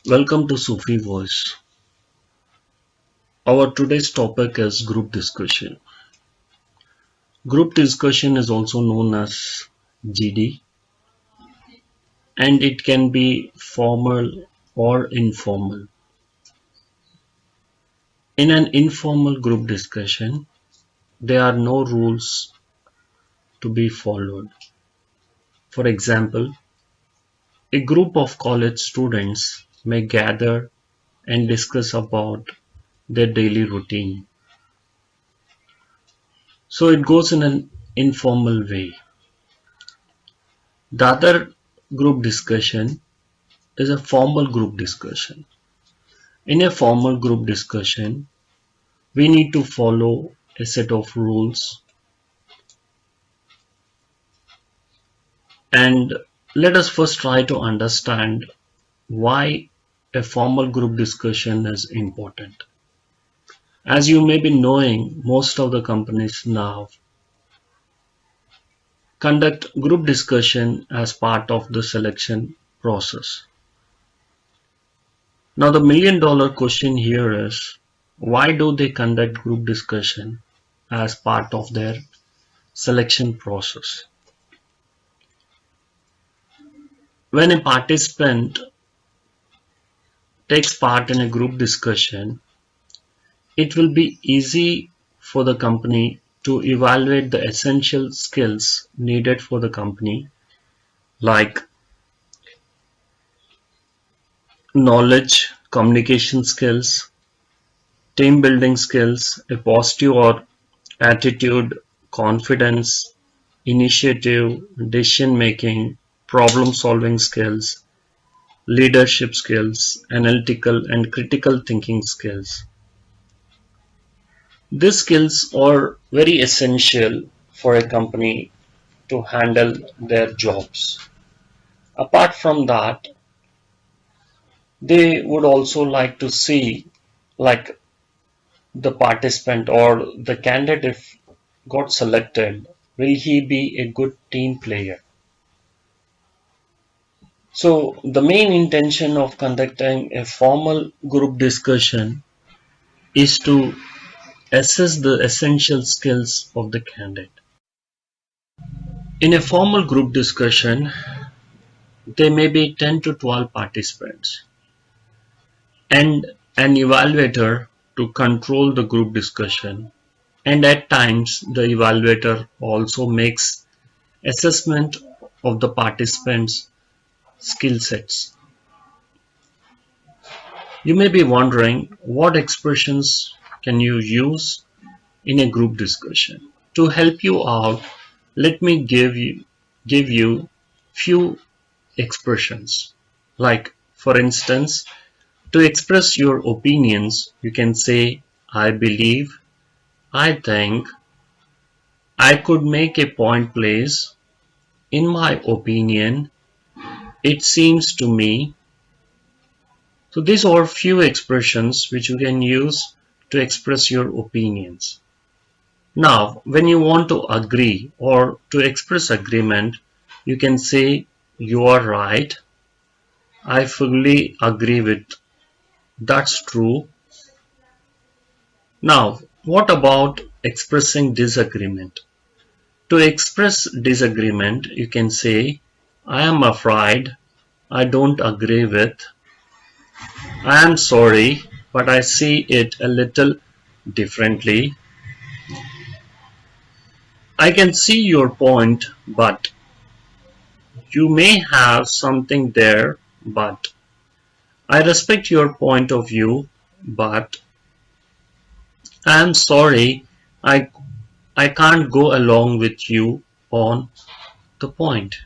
Welcome to Sufi Voice. Our today's topic is group discussion. Group discussion is also known as GD, and it can be formal or informal. In an informal group discussion, there are no rules to be followed. For example, a group of college students may gather and discuss about their daily routine. So it goes in an informal way. The other group discussion is a formal group discussion. In a formal group discussion, we need to follow a set of rules, and let us first try to understand why a formal group discussion is important. As you may be knowing, most of the companies now conduct group discussion as part of the selection process. Now the million-dollar question here is, why do they conduct group discussion as part of their selection process? When a participant takes part in a group discussion, it will be easy for the company to evaluate the essential skills needed for the company, like knowledge, communication skills, team building skills, a positive or attitude, confidence, initiative, decision making, problem solving skills, leadership skills, analytical and critical thinking skills. These skills are very essential for a company to handle their jobs. Apart from that, they would also like to see, like, the participant or the candidate, if got selected, will he be a good team player? So the main intention of conducting a formal group discussion is to assess the essential skills of the candidate. In a formal group discussion, there may be 10 to 12 participants and an evaluator to control the group discussion, and at times the evaluator also makes assessment of the participants' skill sets. You may be wondering, what expressions can you use in a group discussion? To help you out, let me give you few expressions. Like, for instance, to express your opinions, you can say, I believe, I think, I could make a point place, in my opinion, it seems to me. So these are few expressions which you can use to express your opinions. Now, when you want to agree or to express agreement, you can say, you are right, I fully agree with, that's true. Now, what about expressing disagreement? To express disagreement, you can say, I am afraid, I don't agree with, I am sorry, but I see it a little differently. I can see your point, but you may have something there, but I respect your point of view, but I am sorry, I, I can't go along with you on the point.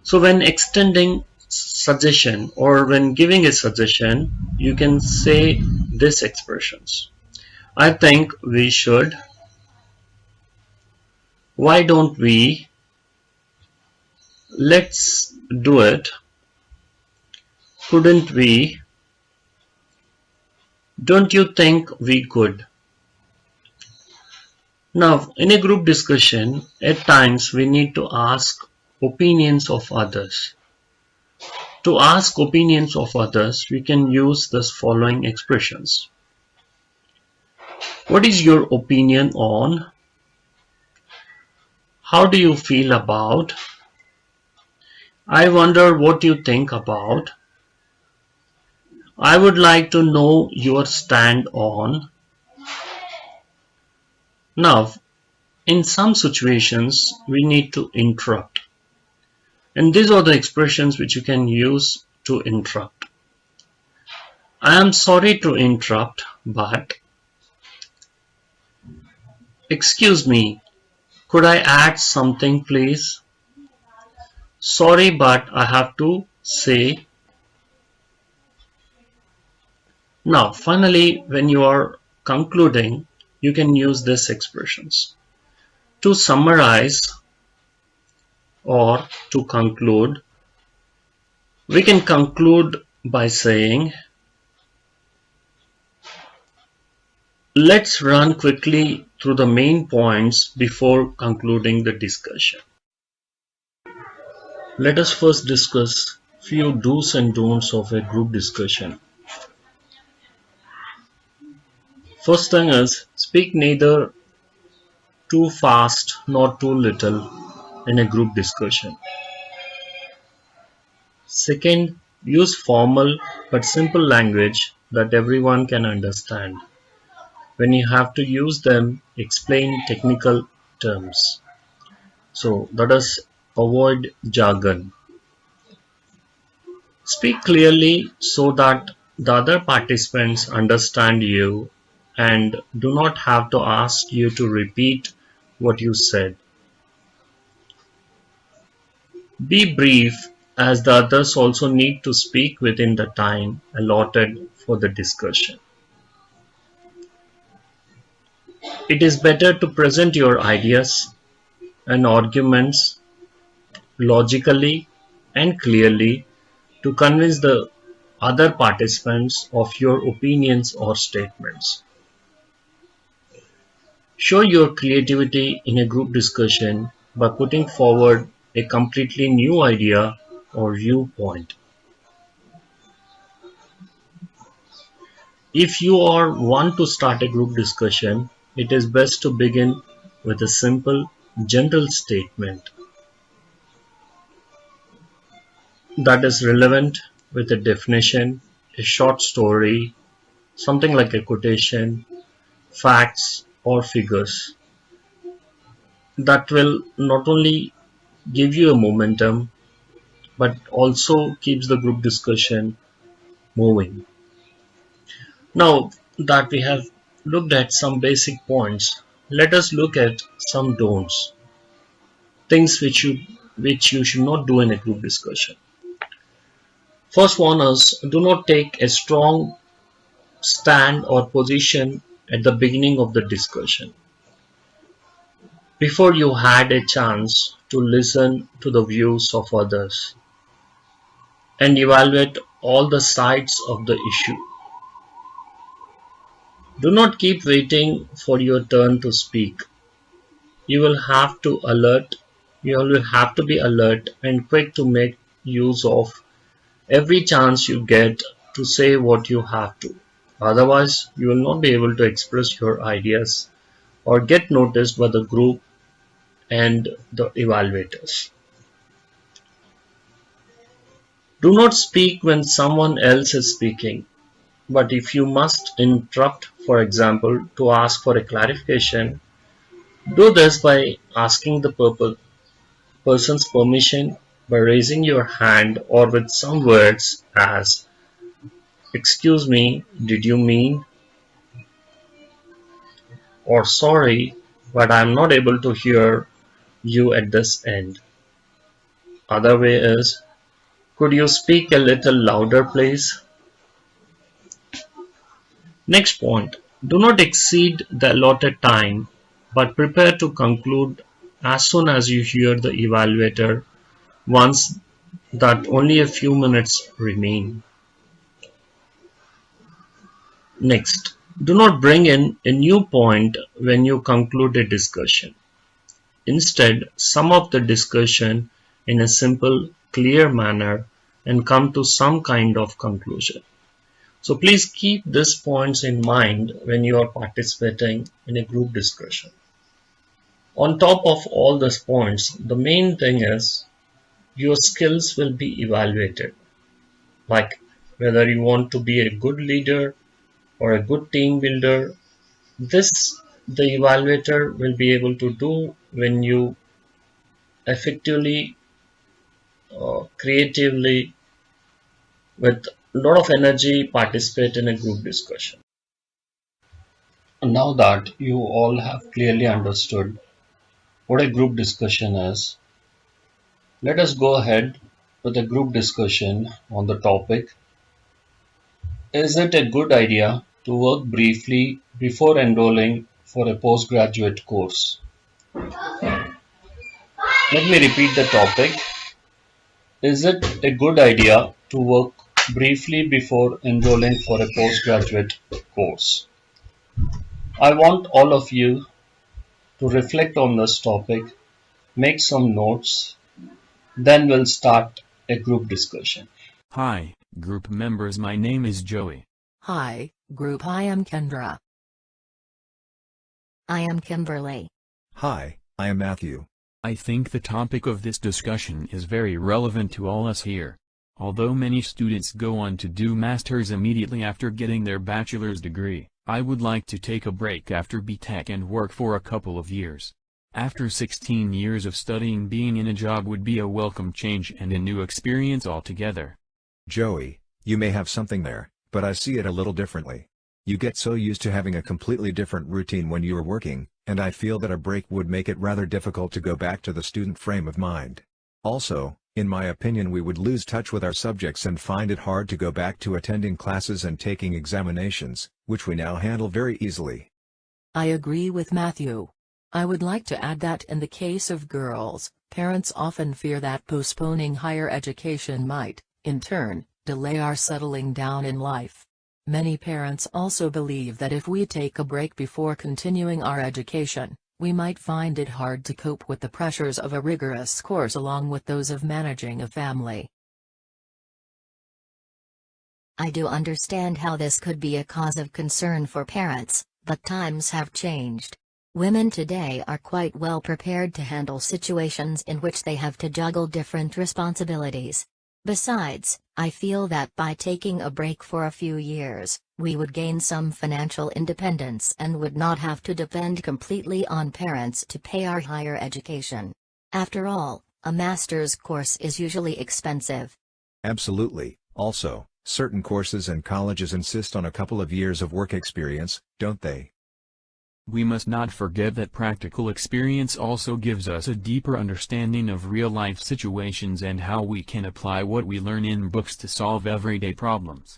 So when extending suggestion or when giving a suggestion, you can say these expressions. I think we should. Why don't we? Let's do it. Couldn't we? Don't you think we could? Now, in a group discussion, at times we need to ask opinions of others. To ask opinions of others, we can use the following expressions. What is your opinion on? How do you feel about? I wonder what you think about. I would like to know your stand on. Now, in some situations, we need to interrupt. And these are the expressions which you can use to interrupt. I am sorry to interrupt, but excuse me, could I add something please? Sorry, but I have to say. Now, finally, when you are concluding, you can use these expressions. To summarize or to conclude, we can conclude by saying, let's run quickly through the main points before concluding the discussion. Let us first discuss few do's and don'ts of a group discussion. First thing is, speak neither too fast nor too little in a group discussion. Second, use formal but simple language that everyone can understand. When you have to use them, explain technical terms. So that is, avoid jargon. Speak clearly so that the other participants understand you and do not have to ask you to repeat what you said. Be brief, as the others also need to speak within the time allotted for the discussion. It is better to present your ideas and arguments logically and clearly to convince the other participants of your opinions or statements. Show your creativity in a group discussion by putting forward a completely new idea or viewpoint. If you want to start a group discussion, it is best to begin with a simple general statement that is relevant with a definition, a short story, something like a quotation, facts or figures that will not only give you a momentum but also keeps the group discussion moving. Now that we have looked at some basic points, let us look at some don'ts, things which you should not do in a group discussion. First one is, do not take a strong stand or position at the beginning of the discussion. Before you had a chance to listen to the views of others and evaluate all the sides of the issue. Do not keep waiting for your turn to speak. You will have to be alert and quick to make use of every chance you get to say what you have to. Otherwise, you will not be able to express your ideas or get noticed by the group and the evaluators. Do not speak when someone else is speaking, but if you must interrupt, for example, to ask for a clarification, do this by asking the person's permission by raising your hand or with some words as, excuse me, did you mean? Or sorry, but I am not able to hear you at this end. Other way is, could you speak a little louder please? Next point, do not exceed the allotted time, but prepare to conclude as soon as you hear the evaluator once that only a few minutes remain. Next, do not bring in a new point when you conclude a discussion. Instead, sum up the discussion in a simple, clear manner and come to some kind of conclusion. So please keep these points in mind when you are participating in a group discussion. On top of all these points, the main thing is your skills will be evaluated, like whether you want to be a good leader or a good team builder. This the evaluator will be able to do when you effectively, creatively, with a lot of energy participate in a group discussion. Now that you all have clearly understood what a group discussion is, let us go ahead with a group discussion on the topic: is it a good idea to work briefly before enrolling for a postgraduate course? Let me repeat the topic. Is it a good idea to work briefly before enrolling for a postgraduate course? I want all of you to reflect on this topic, make some notes, then we'll start a group discussion. Hi, group members, my name is Joey. Hi, group, I am Kendra. I am Kimberly. Hi, I am Matthew. I think the topic of this discussion is very relevant to all us here. Although many students go on to do masters immediately after getting their bachelor's degree, I would like to take a break after BTech and work for a couple of years. After 16 years of studying, being in a job would be a welcome change and a new experience altogether. Joey, you may have something there, but I see it a little differently. You get so used to having a completely different routine when you are working, and I feel that a break would make it rather difficult to go back to the student frame of mind. Also, in my opinion, we would lose touch with our subjects and find it hard to go back to attending classes and taking examinations, which we now handle very easily. I agree with Matthew. I would like to add that in the case of girls, parents often fear that postponing higher education might, in turn, delay our settling down in life. Many parents also believe that if we take a break before continuing our education, we might find it hard to cope with the pressures of a rigorous course along with those of managing a family. I do understand how this could be a cause of concern for parents, but times have changed. Women today are quite well prepared to handle situations in which they have to juggle different responsibilities. Besides, I feel that by taking a break for a few years, we would gain some financial independence and would not have to depend completely on parents to pay our higher education. After all, a master's course is usually expensive. Absolutely. Also, certain courses and colleges insist on a couple of years of work experience, don't they? We must not forget that practical experience also gives us a deeper understanding of real-life situations and how we can apply what we learn in books to solve everyday problems.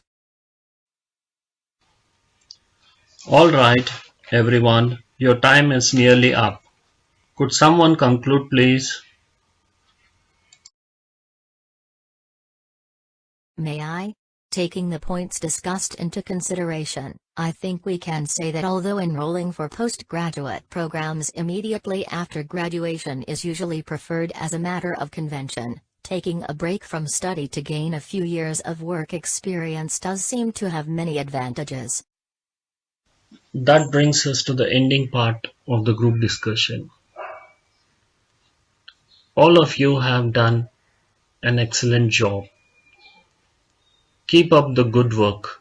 All right, everyone, your time is nearly up. Could someone conclude, please? May I? Taking the points discussed into consideration, I think we can say that although enrolling for postgraduate programs immediately after graduation is usually preferred as a matter of convention, taking a break from study to gain a few years of work experience does seem to have many advantages. That brings us to the ending part of the group discussion. All of you have done an excellent job. Keep up the good work.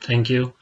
Thank you.